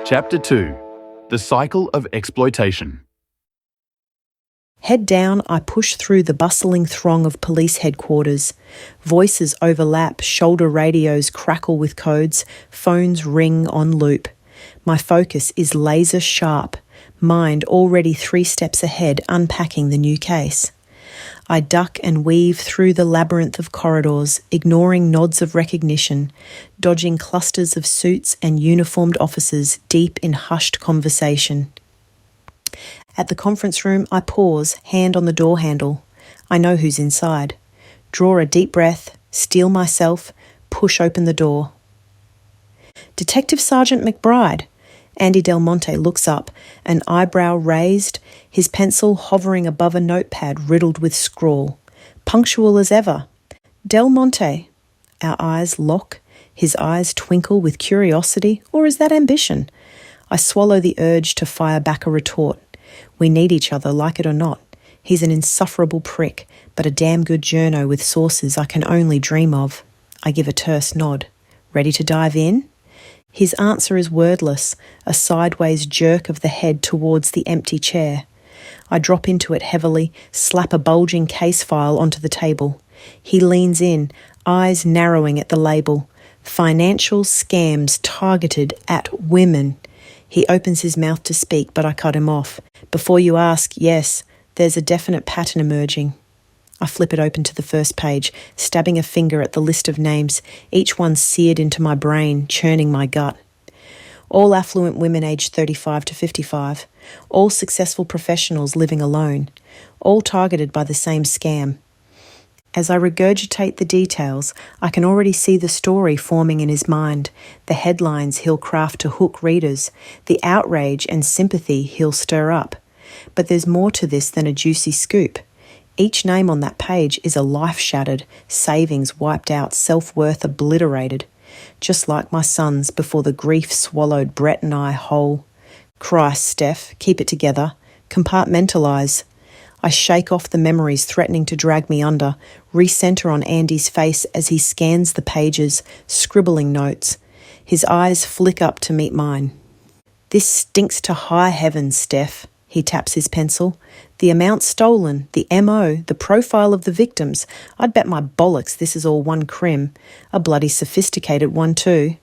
Chapter 2. The Cycle of Exploitation. Head down, I push through the bustling throng of police headquarters. Voices overlap, shoulder radios crackle with codes, phones ring on loop. My focus is laser sharp, mind already 3 steps ahead, unpacking the new case. I duck and weave through the labyrinth of corridors, ignoring nods of recognition, dodging clusters of suits and uniformed officers deep in hushed conversation. At the conference room, I pause, hand on the door handle. I know who's inside. Draw a deep breath, steel myself, push open the door. Detective Sergeant McBride. Andy Delmonte looks up, an eyebrow raised, his pencil hovering above a notepad riddled with scrawl. Punctual as ever. Delmonte. Our eyes lock, his eyes twinkle with curiosity, or is that ambition? I swallow the urge to fire back a retort. We need each other, like it or not. He's an insufferable prick, but a damn good journo with sources I can only dream of. I give a terse nod. Ready to dive in? His answer is wordless, a sideways jerk of the head towards the empty chair. I drop into it heavily, slap a bulging case file onto the table. He leans in, eyes narrowing at the label. Financial scams targeted at women. He opens his mouth to speak, but I cut him off. Before you ask, yes, there's a definite pattern emerging. I flip it open to the first page, stabbing a finger at the list of names, each one seared into my brain, churning my gut. All affluent women aged 35 to 55, all successful professionals living alone, all targeted by the same scam. As I regurgitate the details, I can already see the story forming in his mind, the headlines he'll craft to hook readers, the outrage and sympathy he'll stir up. But there's more to this than a juicy scoop. Each name on that page is a life shattered, savings wiped out, self-worth obliterated. Just like my son's before the grief swallowed Brett and I whole. Christ, Steph, keep it together. Compartmentalise. I shake off the memories threatening to drag me under, recenter on Andy's face as he scans the pages, scribbling notes. His eyes flick up to meet mine. This stinks to high heavens, Steph. He taps his pencil. The amount stolen, the MO, the profile of the victims. I'd bet my bollocks this is all one crim. A bloody sophisticated one too.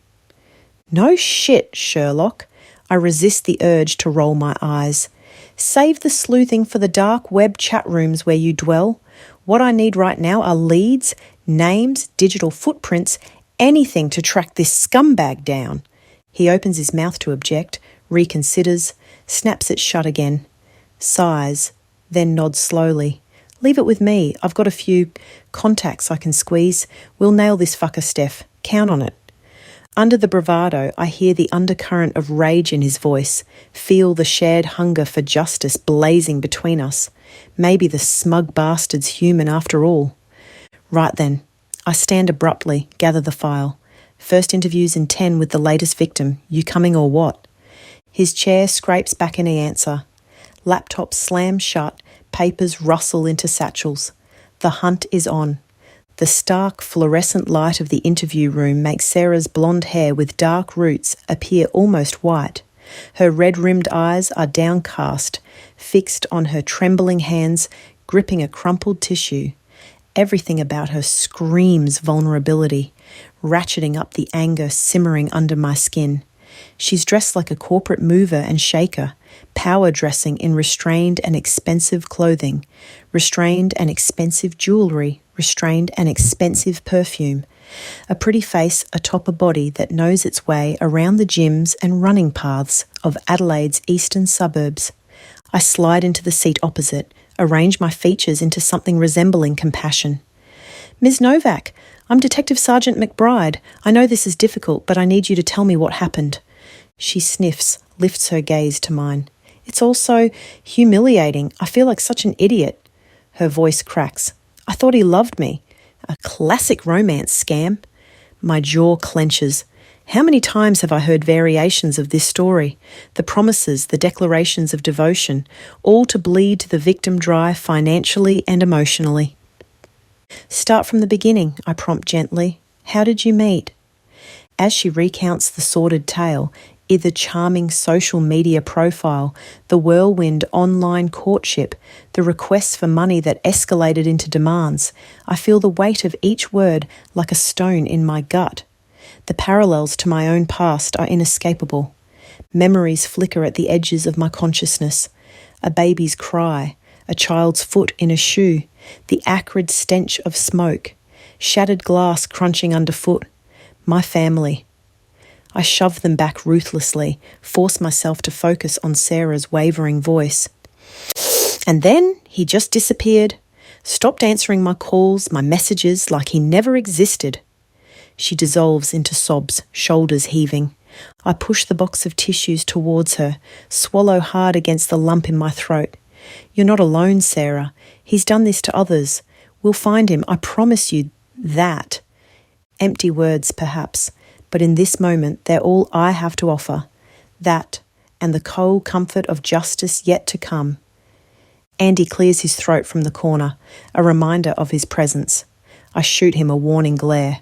No shit, Sherlock. I resist the urge to roll my eyes. Save the sleuthing for the dark web chat rooms where you dwell. What I need right now are leads, names, digital footprints, anything to track this scumbag down. He opens his mouth to object, reconsiders, snaps it shut again, sighs, then nods slowly. Leave it with me. I've got a few contacts I can squeeze. We'll nail this fucker, Steph. Count on it. Under the bravado, I hear the undercurrent of rage in his voice, feel the shared hunger for justice blazing between us. Maybe the smug bastard's human after all. Right then. I stand abruptly, gather the file. First interviews in 10 with the latest victim. You coming or what? His chair scrapes back any answer. Laptop slams shut, papers rustle into satchels. The hunt is on. The stark fluorescent light of the interview room makes Sarah's blonde hair with dark roots appear almost white. Her red-rimmed eyes are downcast, fixed on her trembling hands, gripping a crumpled tissue. Everything about her screams vulnerability, ratcheting up the anger simmering under my skin. She's dressed like a corporate mover and shaker, power dressing in restrained and expensive clothing, restrained and expensive jewellery, restrained and expensive perfume. A pretty face atop a body that knows its way around the gyms and running paths of Adelaide's eastern suburbs. I slide into the seat opposite, arrange my features into something resembling compassion. Ms. Novak, I'm Detective Sergeant McBride. I know this is difficult, but I need you to tell me what happened. She sniffs, lifts her gaze to mine. It's all so humiliating. I feel like such an idiot. Her voice cracks. I thought he loved me. A classic romance scam. My jaw clenches. How many times have I heard variations of this story? The promises, the declarations of devotion, all to bleed the victim dry financially and emotionally. Start from the beginning, I prompt gently. How did you meet? As she recounts the sordid tale, either charming social media profile, the whirlwind online courtship, the requests for money that escalated into demands. I feel the weight of each word like a stone in my gut. The parallels to my own past are inescapable. Memories flicker at the edges of my consciousness. A baby's cry, a child's foot in a shoe, the acrid stench of smoke, shattered glass crunching underfoot, my family. I shove them back ruthlessly, force myself to focus on Sarah's wavering voice. And then he just disappeared, stopped answering my calls, my messages, like he never existed. She dissolves into sobs, shoulders heaving. I push the box of tissues towards her, swallow hard against the lump in my throat. You're not alone, Sarah. He's done this to others. We'll find him, I promise you that. Empty words, perhaps, but in this moment they're all I have to offer. That, and the cold comfort of justice yet to come. Andy clears his throat from the corner, a reminder of his presence. I shoot him a warning glare.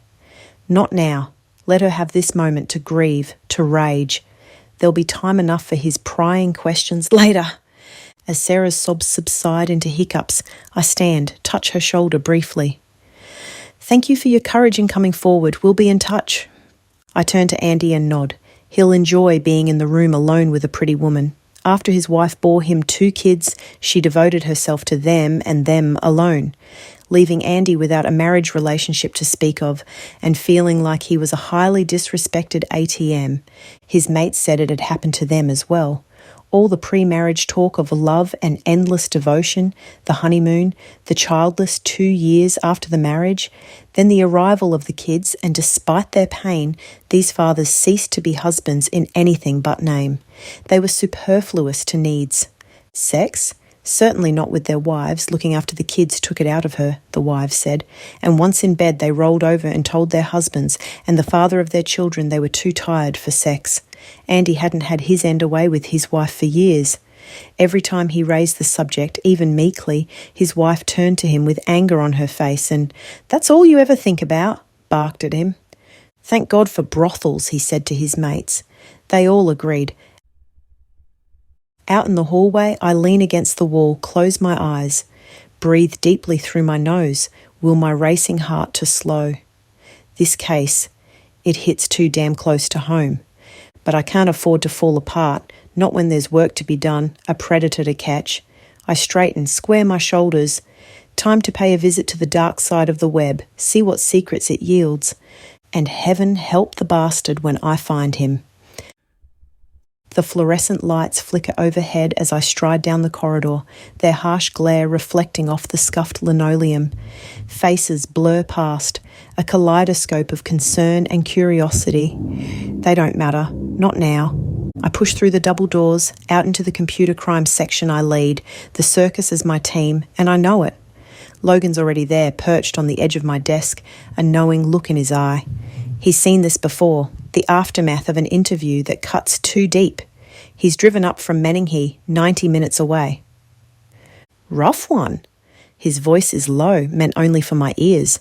Not now. Let her have this moment to grieve, to rage. There'll be time enough for his prying questions later. As Sarah's sobs subside into hiccups, I stand, touch her shoulder briefly. Thank you for your courage in coming forward. We'll be in touch. I turn to Andy and nod. He'll enjoy being in the room alone with a pretty woman. After his wife bore him 2 kids, she devoted herself to them and them alone, leaving Andy without a marriage relationship to speak of and feeling like he was a highly disrespected ATM. His mates said it had happened to them as well. All the pre-marriage talk of love and endless devotion, the honeymoon, the childless 2 years after the marriage, then the arrival of the kids, and despite their pain, these fathers ceased to be husbands in anything but name. They were superfluous to needs. Sex? Certainly not with their wives. Looking after the kids took it out of her, the wives said, and once in bed they rolled over and told their husbands and the father of their children they were too tired for sex. Andy hadn't had his end away with his wife for years. Every time he raised the subject, even meekly, his wife turned to him with anger on her face and, "That's all you ever think about," barked at him. "Thank God for brothels," he said to his mates. They all agreed. Out in the hallway, I lean against the wall, close my eyes, breathe deeply through my nose, will my racing heart to slow. This case, it hits too damn close to home. But I can't afford to fall apart, not when there's work to be done, a predator to catch. I straighten, square my shoulders. Time to pay a visit to the dark side of the web, see what secrets it yields. And heaven help the bastard when I find him. The fluorescent lights flicker overhead as I stride down the corridor, their harsh glare reflecting off the scuffed linoleum. Faces blur past, a kaleidoscope of concern and curiosity. They don't matter, not now. I push through the double doors, out into the computer crime section I lead, the circus is my team, and I know it. Logan's already there, perched on the edge of my desk, a knowing look in his eye. He's seen this before, the aftermath of an interview that cuts too deep. He's driven up from Menninghie, 90 minutes away. Rough one. His voice is low, meant only for my ears.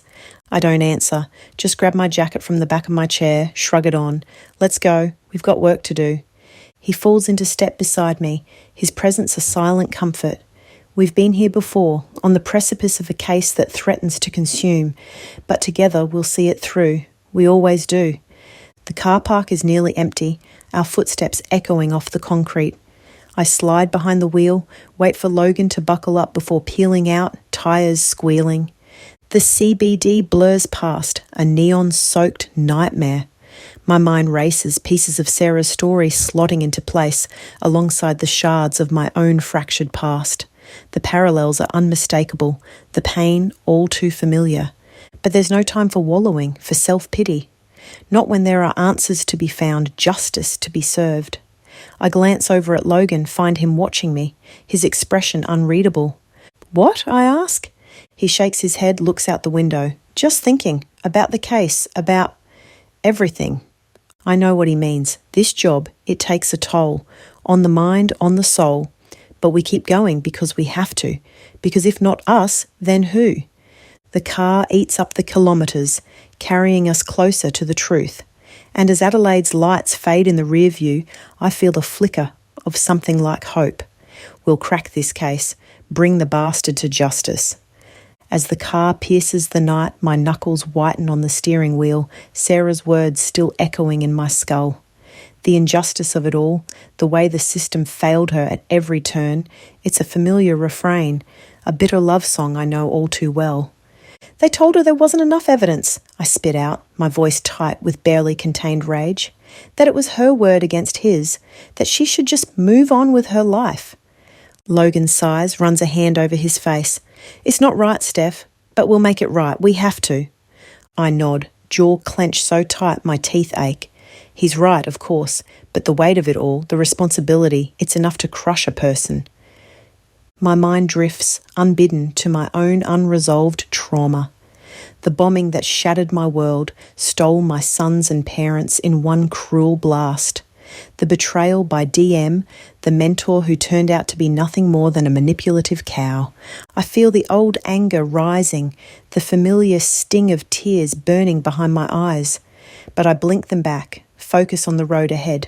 I don't answer, just grab my jacket from the back of my chair, shrug it on. Let's go, we've got work to do. He falls into step beside me, his presence a silent comfort. We've been here before, on the precipice of a case that threatens to consume, but together we'll see it through. We always do. The car park is nearly empty, our footsteps echoing off the concrete. I slide behind the wheel, wait for Logan to buckle up before peeling out, tyres squealing. The CBD blurs past, a neon-soaked nightmare. My mind races, pieces of Sarah's story slotting into place alongside the shards of my own fractured past. The parallels are unmistakable, the pain all too familiar. But there's no time for wallowing, for self-pity. Not when there are answers to be found, justice to be served. I glance over at Logan, find him watching me, his expression unreadable. What? I ask. He shakes his head, looks out the window. Just thinking, about the case, about everything. I know what he means. This job, it takes a toll, on the mind, on the soul. But we keep going because we have to, because if not us, then who? The car eats up the kilometres, carrying us closer to the truth. And as Adelaide's lights fade in the rear view, I feel a flicker of something like hope. We'll crack this case, bring the bastard to justice. As the car pierces the night, my knuckles whiten on the steering wheel, Sarah's words still echoing in my skull. The injustice of it all, the way the system failed her at every turn, it's a familiar refrain, a bitter love song I know all too well. They told her there wasn't enough evidence, I spit out, my voice tight with barely contained rage. That it was her word against his, that she should just move on with her life. Logan sighs, runs a hand over his face. It's not right, Steph, but we'll make it right. We have to. I nod, jaw clenched so tight my teeth ache. He's right, of course, but the weight of it all, the responsibility, it's enough to crush a person. My mind drifts, unbidden, to my own unresolved trauma. The bombing that shattered my world, stole my sons and parents in one cruel blast. The betrayal by DM, the mentor who turned out to be nothing more than a manipulative cow. I feel the old anger rising, the familiar sting of tears burning behind my eyes. But I blink them back, focus on the road ahead.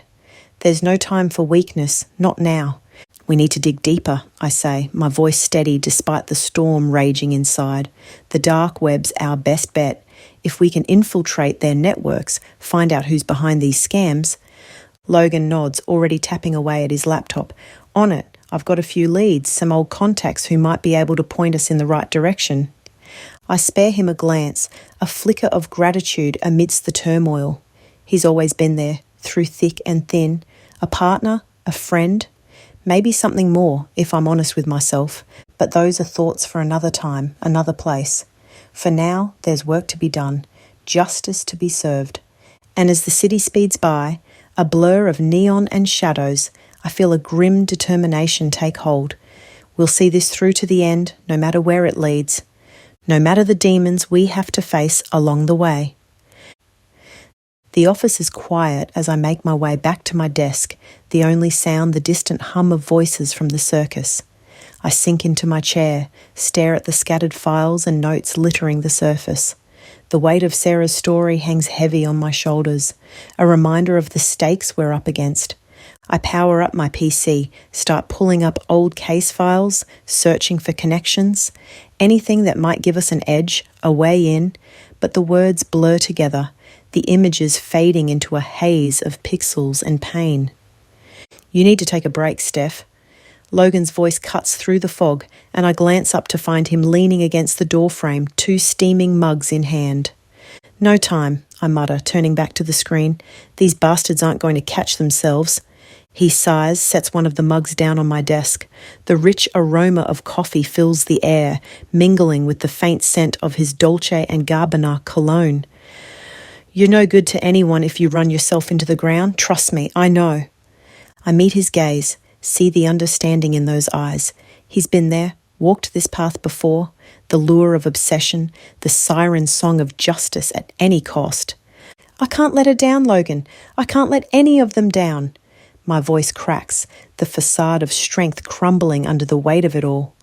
There's no time for weakness, not now. We need to dig deeper, I say, my voice steady despite the storm raging inside. The dark web's our best bet. If we can infiltrate their networks, find out who's behind these scams. Logan nods, already tapping away at his laptop. On it, I've got a few leads, some old contacts who might be able to point us in the right direction. I spare him a glance, a flicker of gratitude amidst the turmoil. He's always been there, through thick and thin. A partner, a friend, maybe something more, if I'm honest with myself. But those are thoughts for another time, another place. For now, there's work to be done, justice to be served. And as the city speeds by, a blur of neon and shadows, I feel a grim determination take hold. We'll see this through to the end, no matter where it leads. No matter the demons we have to face along the way. The office is quiet as I make my way back to my desk, the only sound the distant hum of voices from the circus. I sink into my chair, stare at the scattered files and notes littering the surface. The weight of Sarah's story hangs heavy on my shoulders, a reminder of the stakes we're up against. I power up my PC, start pulling up old case files, searching for connections, anything that might give us an edge, a way in, but the words blur together, the images fading into a haze of pixels and pain. You need to take a break, Steph. Logan's voice cuts through the fog, and I glance up to find him leaning against the doorframe, 2 steaming mugs in hand. No time, I mutter, turning back to the screen. These bastards aren't going to catch themselves. He sighs, sets one of the mugs down on my desk. The rich aroma of coffee fills the air, mingling with the faint scent of his Dolce & Gabbana cologne. You're no good to anyone if you run yourself into the ground. Trust me, I know. I meet his gaze, see the understanding in those eyes. He's been there, walked this path before, the lure of obsession, the siren song of justice at any cost. I can't let her down, Logan. I can't let any of them down. My voice cracks, the facade of strength crumbling under the weight of it all.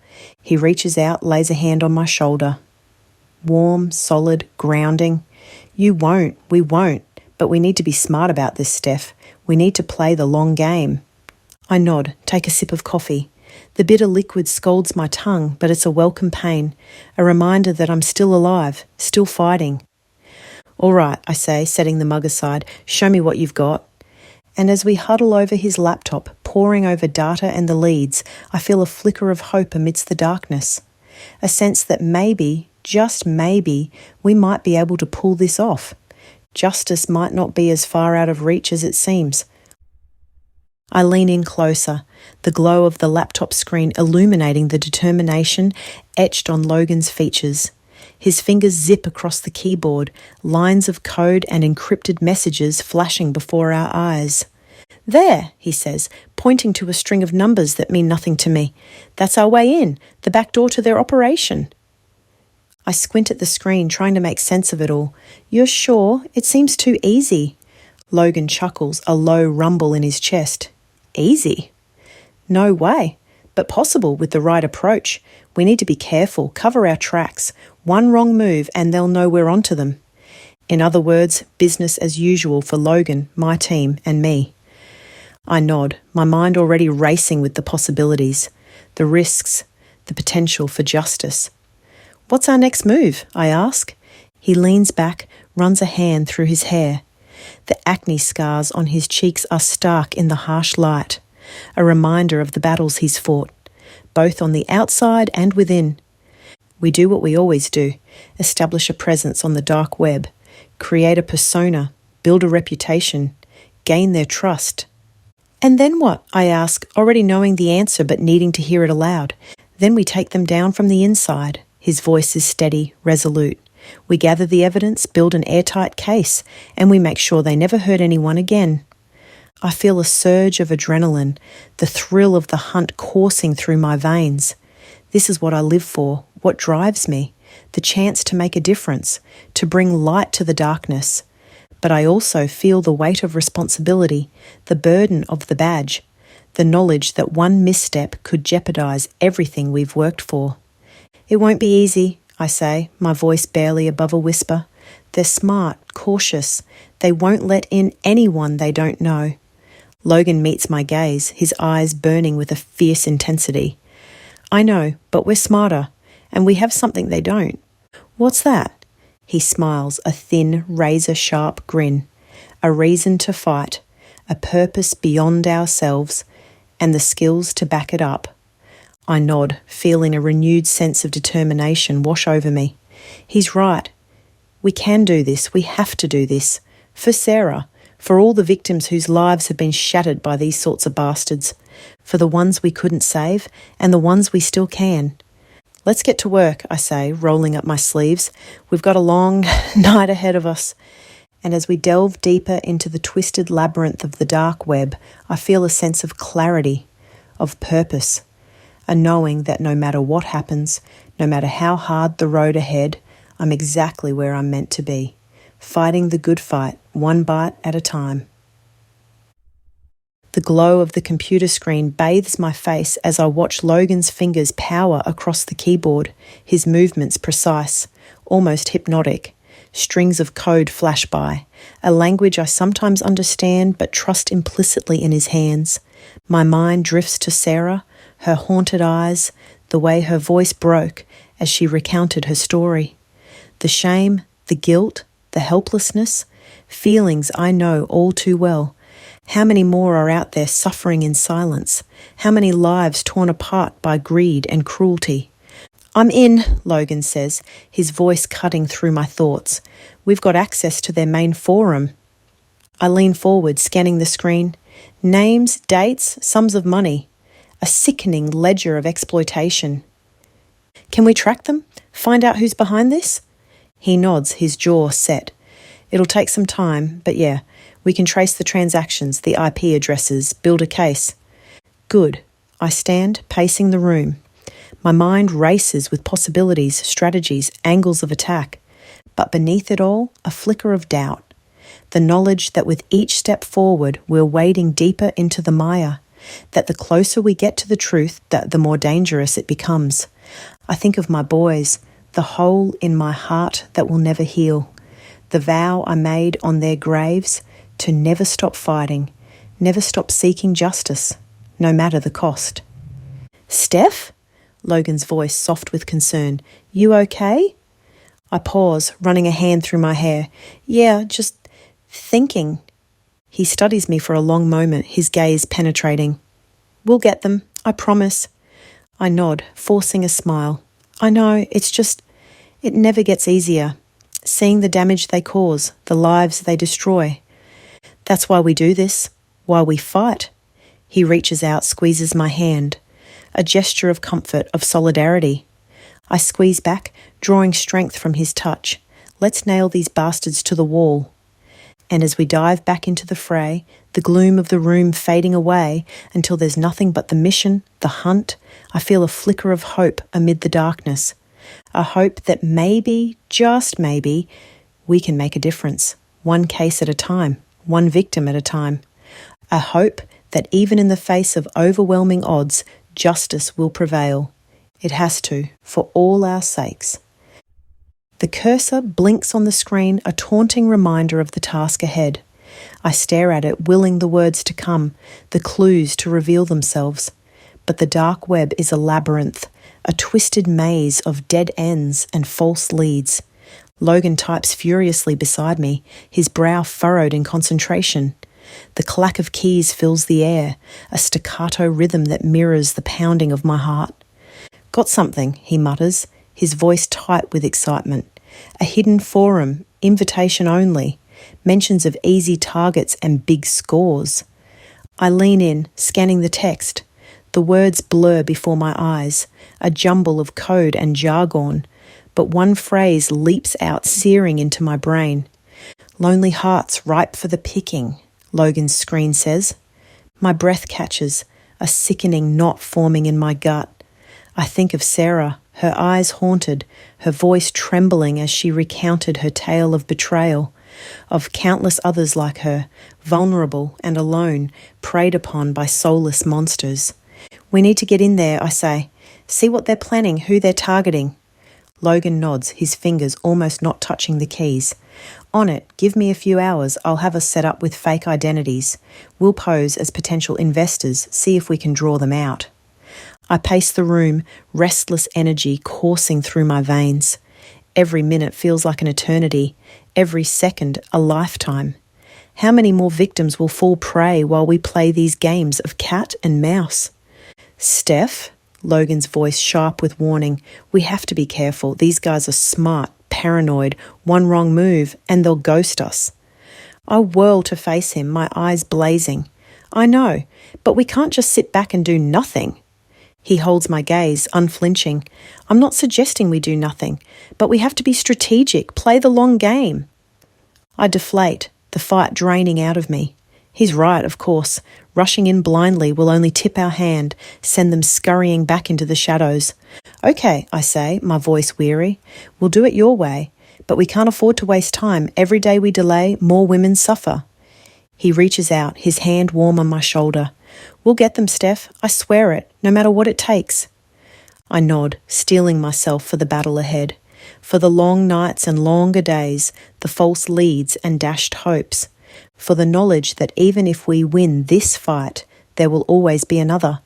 He reaches out, lays a hand on my shoulder. Warm, solid, grounding. We won't, but we need to be smart about this, Steph. We need to play the long game. I nod, take a sip of coffee. The bitter liquid scalds my tongue, but it's a welcome pain, a reminder that I'm still alive, still fighting. All right, I say, setting the mug aside, show me what you've got. And as we huddle over his laptop, poring over data and the leads, I feel a flicker of hope amidst the darkness. A sense that maybe, just maybe, we might be able to pull this off. Justice might not be as far out of reach as it seems. I lean in closer, the glow of the laptop screen illuminating the determination etched on Logan's features. His fingers zip across the keyboard, lines of code and encrypted messages flashing before our eyes. There, he says, pointing to a string of numbers that mean nothing to me. That's our way in, the back door to their operation. I squint at the screen, trying to make sense of it all. You're sure? It seems too easy. Logan chuckles, a low rumble in his chest. Easy? No way, but possible with the right approach. We need to be careful, cover our tracks. One wrong move and they'll know we're onto them. In other words, business as usual for Logan, my team, and me. I nod, my mind already racing with the possibilities, the risks, the potential for justice. What's our next move? I ask. He leans back, runs a hand through his hair. The acne scars on his cheeks are stark in the harsh light, a reminder of the battles he's fought, both on the outside and within. We do what we always do, establish a presence on the dark web, create a persona, build a reputation, gain their trust. And then what? I ask, already knowing the answer but needing to hear it aloud. Then we take them down from the inside. His voice is steady, resolute. We gather the evidence, build an airtight case, and we make sure they never hurt anyone again. I feel a surge of adrenaline, the thrill of the hunt coursing through my veins. This is what I live for, what drives me, the chance to make a difference, to bring light to the darkness. But I also feel the weight of responsibility, the burden of the badge, the knowledge that one misstep could jeopardize everything we've worked for. It won't be easy, I say, my voice barely above a whisper. They're smart, cautious. They won't let in anyone they don't know. Logan meets my gaze, his eyes burning with a fierce intensity. I know, but we're smarter, and we have something they don't. What's that? He smiles, a thin, razor-sharp grin. A reason to fight, a purpose beyond ourselves, and the skills to back it up. I nod, feeling a renewed sense of determination wash over me. He's right. We can do this. We have to do this. For Sarah, for all the victims whose lives have been shattered by these sorts of bastards, for the ones we couldn't save and the ones we still can. Let's get to work, I say, rolling up my sleeves. We've got a long night ahead of us. And as we delve deeper into the twisted labyrinth of the dark web, I feel a sense of clarity, of purpose, a knowing that no matter what happens, no matter how hard the road ahead, I'm exactly where I'm meant to be, fighting the good fight, one bite at a time. The glow of the computer screen bathes my face as I watch Logan's fingers power across the keyboard, his movements precise, almost hypnotic. Strings of code flash by, a language I sometimes understand but trust implicitly in his hands. My mind drifts to Sarah, her haunted eyes, the way her voice broke as she recounted her story. The shame, the guilt, the helplessness, feelings I know all too well. How many more are out there suffering in silence? How many lives torn apart by greed and cruelty? I'm in, Logan says, his voice cutting through my thoughts. We've got access to their main forum. I lean forward, scanning the screen. Names, dates, sums of money. A sickening ledger of exploitation. Can we track them? Find out who's behind this? He nods, his jaw set. It'll take some time, but yeah, we can trace the transactions, the IP addresses, build a case. Good. I stand, pacing the room. My mind races with possibilities, strategies, angles of attack. But beneath it all, a flicker of doubt. The knowledge that with each step forward, we're wading deeper into the mire. That the closer we get to the truth, that the more dangerous it becomes. I think of my boys, the hole in my heart that will never heal. The vow I made on their graves to never stop fighting, never stop seeking justice, no matter the cost. Steph? Logan's voice soft with concern. You okay? I pause, running a hand through my hair. Yeah, just thinking. He studies me for a long moment, his gaze penetrating. We'll get them, I promise. I nod, forcing a smile. I know, it's just, it never gets easier. Seeing the damage they cause, the lives they destroy. That's why we do this, why we fight. He reaches out, squeezes my hand. A gesture of comfort, of solidarity. I squeeze back, drawing strength from his touch. Let's nail these bastards to the wall. And as we dive back into the fray, the gloom of the room fading away until there's nothing but the mission, the hunt, I feel a flicker of hope amid the darkness. A hope that maybe, just maybe, we can make a difference. One case at a time, one victim at a time. A hope that even in the face of overwhelming odds, justice will prevail. It has to, for all our sakes. The cursor blinks on the screen, a taunting reminder of the task ahead. I stare at it, willing the words to come, the clues to reveal themselves. But the dark web is a labyrinth, a twisted maze of dead ends and false leads. Logan types furiously beside me, his brow furrowed in concentration. The clack of keys fills the air, a staccato rhythm that mirrors the pounding of my heart. "Got something," he mutters, his voice tight with excitement. "A hidden forum, invitation only, mentions of easy targets and big scores." I lean in, scanning the text. The words blur before my eyes, a jumble of code and jargon, but one phrase leaps out, searing into my brain. "Lonely hearts ripe for the picking," Logan's screen says. My breath catches, a sickening knot forming in my gut. I think of Sarah, her eyes haunted, her voice trembling as she recounted her tale of betrayal, of countless others like her, vulnerable and alone, preyed upon by soulless monsters. "We need to get in there," I say. "See what they're planning, who they're targeting." Logan nods, his fingers almost not touching the keys. "On it, give me a few hours, I'll have us set up with fake identities. We'll pose as potential investors, see if we can draw them out." I pace the room, restless energy coursing through my veins. Every minute feels like an eternity, every second a lifetime. How many more victims will fall prey while we play these games of cat and mouse? "Steph," Logan's voice sharp with warning, "we have to be careful. These guys are smart, paranoid, one wrong move, and they'll ghost us." I whirl to face him, my eyes blazing. "I know, but we can't just sit back and do nothing." He holds my gaze, unflinching. "I'm not suggesting we do nothing, but we have to be strategic, play the long game." I deflate, the fight draining out of me. He's right, of course. Rushing in blindly will only tip our hand, send them scurrying back into the shadows. "Okay," I say, my voice weary. "We'll do it your way, but we can't afford to waste time. Every day we delay, more women suffer." He reaches out, his hand warm on my shoulder. "We'll get them, Steph. I swear it, no matter what it takes." I nod, steeling myself for the battle ahead, for the long nights and longer days, the false leads and dashed hopes, for the knowledge that even if we win this fight, there will always be another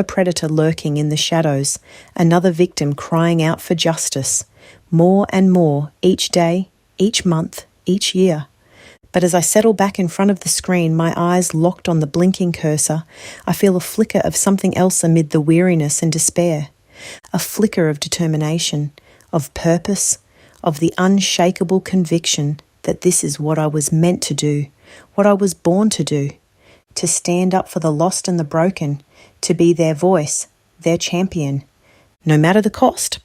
predator lurking in the shadows, another victim crying out for justice, more and more each day, each month, each year. But as I settle back in front of the screen, my eyes locked on the blinking cursor, I feel a flicker of something else amid the weariness and despair. A flicker of determination, of purpose, of the unshakable conviction that this is what I was meant to do, what I was born to do, to stand up for the lost and the broken, to be their voice, their champion, no matter the cost.